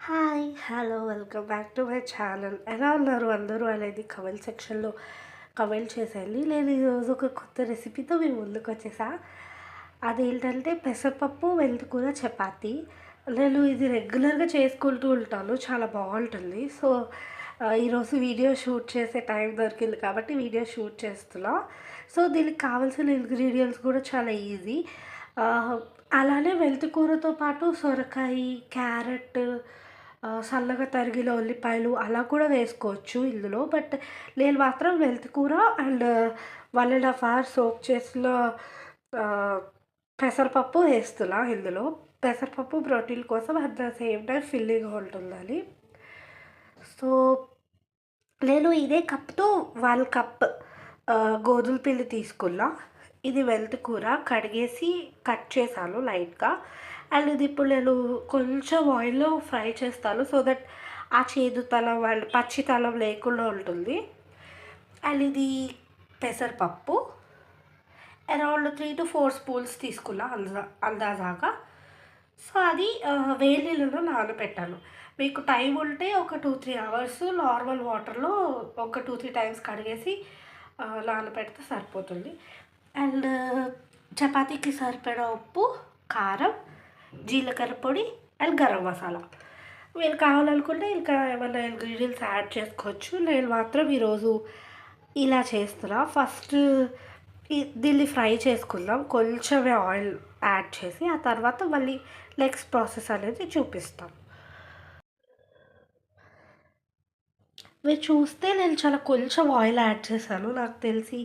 Hi! Hello! Welcome back to my channel. ఎలా ఉన్నారు అందరూ అనేది కామెంట్ సెక్షన్‌లో కామెంట్ చేసేయండి. నేను ఈరోజు ఒక కొత్త రెసిపీతో మీ ముందుకొచ్చేసా. అదేంటంటే పెసరపప్పు, మెంతికూర చపాతీ. నేను ఇది రెగ్యులర్‌గా చేసుకుంటూ ఉంటాను. చాలా బావుంటుంది. సో, ఈరోజు వీడియో షూట్ చేసే టైం దొరికింది కాబట్టి వీడియో షూట్ చేస్తున్నా. సో, దీనికి కావాల్సిన ఇంగ్రీడియెంట్స్ కూడా చాలా ఈజీ. ఆహ్, అలానే మెంతికూరతో పాటు సొరకాయ, క్యారెట్, సన్నగా తరిగిన ఉల్లిపాయలు అలా కూడా వేసుకోవచ్చు ఇందులో. బట్ నేను మాత్రం మెంతికూర అండ్ 1 ½ అవర్ సోక్ చేసిన ఆహ్, పెసరపప్పు వేస్తున్నా ఇందులో. పెసరపప్పు ప్రోటీన్ కోసం అట్ ద సేమ్ టైమ్ ఫిల్లింగ్‌గా ఉంటుందని. సో, నేను ఇదే కప్‌తో 1 కప్ గోధుమ పిండి తీసుకున్నా. ఇది మెంతికూర కడిగేసి కట్ చేశాను లైట్‌గా. అండ్ ఇది ఇప్పుడు నేను కొంచెం ఆయిల్‌లో ఫ్రై చేస్తాను. సో దట్ ఆ చేదుతనం అండ్ పచ్చితనం లేకుండా ఉంటుంది. అండ్ ఇది పెసరపప్పు అరౌండ్ 3-4 స్పూన్స్ తీసుకున్నా అందాజాగా. సో, అది వేడి నీళ్ళలో నానబెట్టాను. మీకు టైం ఉంటే ఒక 2-3 అవర్స్ నార్మల్ వాటర్‌లో ఒక 2-3 టైమ్స్ కడిగేసి నానబెడితే సరిపోతుంది. అండ్ చపాతీకి సరిపడా ఉప్పు, కారం, జీలకర్ర పొడి అండ్ గరం మసాలా. మీరు కావాలనుకుంటే ఇంకా ఏమన్నా ఇంగ్రీడియెంట్స్ యాడ్ చేసుకోవచ్చు. నేను మాత్రం ఈరోజు ఇలా చేస్తున్నా. ఫస్ట్ దీన్ని ఫ్రై చేసుకుందాం. కొంచెమే ఆయిల్ యాడ్ చేసి, ఆ తర్వాత మళ్ళీ నెక్స్ట్ ప్రాసెస్ అనేది చూపిస్తాం. మీరు చూస్తే నేను చాలా కొంచెం ఆయిల్ యాడ్ చేశాను. నాకు తెలిసి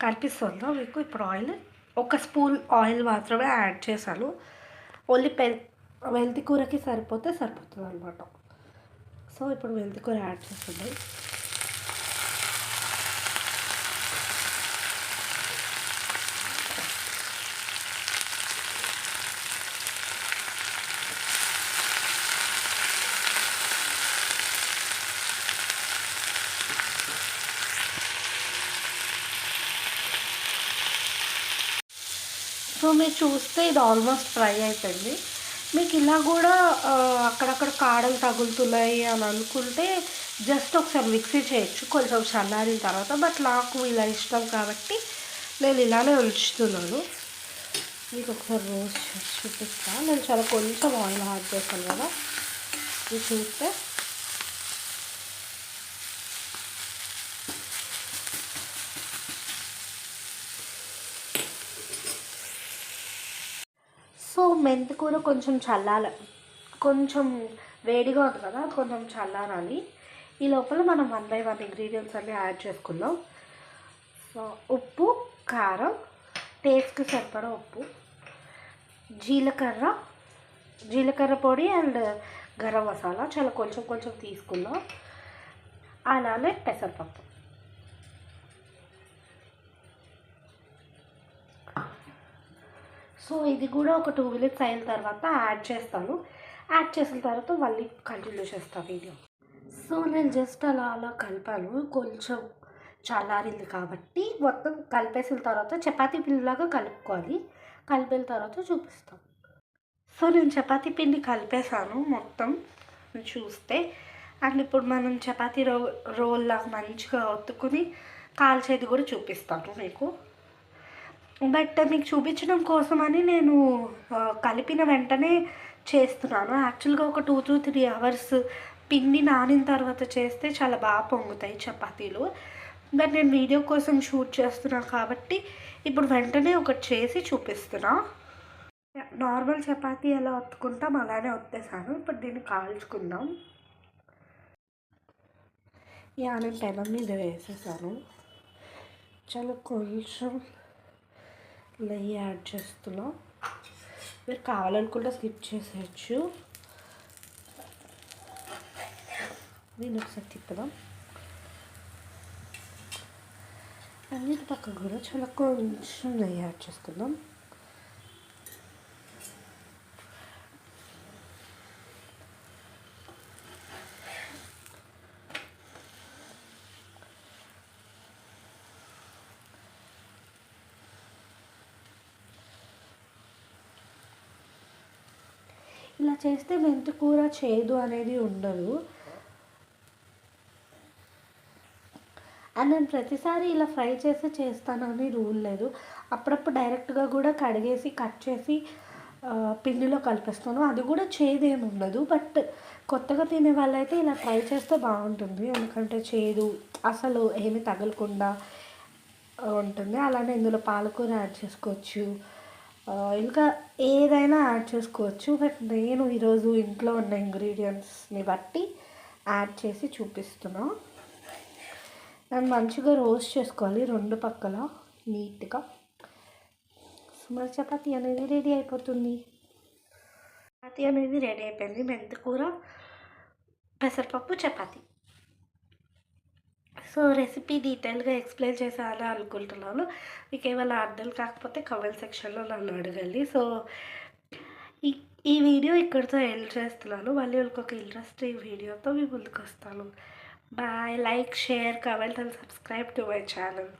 కనిపిస్తుందా మీకు ఇప్పుడు ఆయిల్? ఒక స్పూన్ ఆయిల్ మాత్రమే యాడ్ చేశాను. ఓన్లీ మెంతి కూరకి సరిపోతే సరిపోతుందనమాట. సో, ఇప్పుడు మెంతి కూర యాడ్ చేస్తున్నాం. సో, మీరు చూస్తే ఇది ఆల్మోస్ట్ ఫ్రై అయిపోయింది. మీకు ఇలా కూడా అక్కడక్కడ కాడలు తగులుతున్నాయి అని అనుకుంటే జస్ట్ ఒకసారి మిక్సీ చేయొచ్చు కొంచెం చల్లారిన తర్వాత. బట్ నాకు ఇలా ఇష్టం కాబట్టి నేను ఇలానే ఉంచుతున్నాను. మీకు ఒకసారి రోస్ట్ చేసి చూపిస్తాను. నేను చాలా కొంచెం ఆయిల్ యాడ్ చేశాను కదా, ఇది చూస్తే సో మెంతికూర కొంచెం కొంచెం వేడిగా ఉంది కదా, కొంచెం చల్లారాలి. ఈ లోపల మనం 1 by 1 ఇంగ్రీడియంట్స్ అన్నీ యాడ్ చేసుకుందాం. సో ఉప్పు, కారం, టేస్ట్కి సరిపడా ఉప్పు, జీలకర్ర పొడి అండ్ గరం మసాలా చాలా కొంచెం కొంచెం తీసుకుందాం. అలానే పెసరపప్పు. సో ఇది కూడా ఒక 2 మినిట్స్ అయిన తర్వాత యాడ్ చేస్తాను. యాడ్ చేసిన తర్వాత మళ్ళీ కంటిన్యూ చేస్తాను వీడియో. సో నేను జస్ట్ అలా కలిపాను. కొంచెం చల్లారింది కాబట్టి మొత్తం కలిపేసిన తర్వాత చపాతీ పిండిలాగా కలుపుకోవాలి. కలిపిన తర్వాత చూపిస్తాను. సో నేను చపాతీ పిండి కలిపేసాను మొత్తం చూస్తే. అండ్ ఇప్పుడు మనం చపాతీ రోల్లాగా మంచిగా ఒత్తుకుని కాల్చేది కూడా చూపిస్తాను మీకు. బట్ మీకు చూపించడం కోసమని నేను కలిపిన వెంటనే చేస్తున్నాను. యాక్చువల్గా ఒక 2-3 అవర్స్ పిండి నానిన తర్వాత చేస్తే చాలా బాగా పొంగుతాయి చపాతీలు. బట్ నేను వీడియో కోసం షూట్ చేస్తున్నాను కాబట్టి ఇప్పుడు వెంటనే ఒకటి చేసి చూపిస్తున్నా. నార్మల్ చపాతీ ఎలా ఒత్తుకుంటాం అలానే ఒత్తేసాను. ఇప్పుడు దీన్ని కాల్చుకుందాం. నేను పెనం మీద వేసేసాను. చాలా కొంచెం నెయ్యి యాడ్ చేస్తున్నా. మీరు కావాలనుకుంటే స్కిప్ చేసేయచ్చు. దీన్ని ఒకసారి తిప్పుదాం. అన్నిటి పక్కకు కూడా చాలా కొంచెం నెయ్యి యాడ్ చేసుకుందాం. ఇలా చేస్తే మెంతి కూర చేదు అనేది ఉండదు. అండ్ నేను ప్రతిసారి ఇలా ఫ్రై చేసి చేస్తానని రూల్ లేదు. అప్పుడప్పుడు డైరెక్ట్గా కూడా కడిగేసి కట్ చేసి పిండిలో కలిపేస్తాను. అది కూడా చేదేమి ఉండదు. బట్ కొత్తగా తినే వాళ్ళైతే ఇలా ట్రై చేస్తే బాగుంటుంది. ఎందుకంటే చేదు అసలు ఏమి తగలకుండా ఉంటుంది. అలానే ఇందులో పాలకూర యాడ్ చేసుకోవచ్చు, ఇంకా ఏదైనా యాడ్ చేసుకోవచ్చు. బట్ నేను ఈరోజు ఇంట్లో ఉన్న ఇంగ్రీడియంట్స్ని బట్టి యాడ్ చేసి చూపిస్తున్నా. అండ్ మంచిగా రోస్ట్ చేసుకోవాలి 2 పక్కల నీట్గా. మన చపాతీ అనేది రెడీ అయిపోతుంది. చపాతీ అనేది రెడీ అయిపోయింది. మెంతికూర, పెసరపప్పు చపాతీ. సో రెసిపీ డీటెయిల్గా ఎక్స్ప్లెయిన్ చేశాను అనుకుంటున్నాను. మీకు ఏమైనా అర్థం కాకపోతే కామెంట్ సెక్షన్లో నన్ను అడగండి. సో ఈ ఈ వీడియో ఇక్కడితో ఎండ్ చేస్తున్నాను. మళ్ళీ ఇంకొక ఇంట్రెస్టింగ్ వీడియోతో మీ ముందుకు వస్తాను. Bye. Like, share, comment and subscribe to my channel.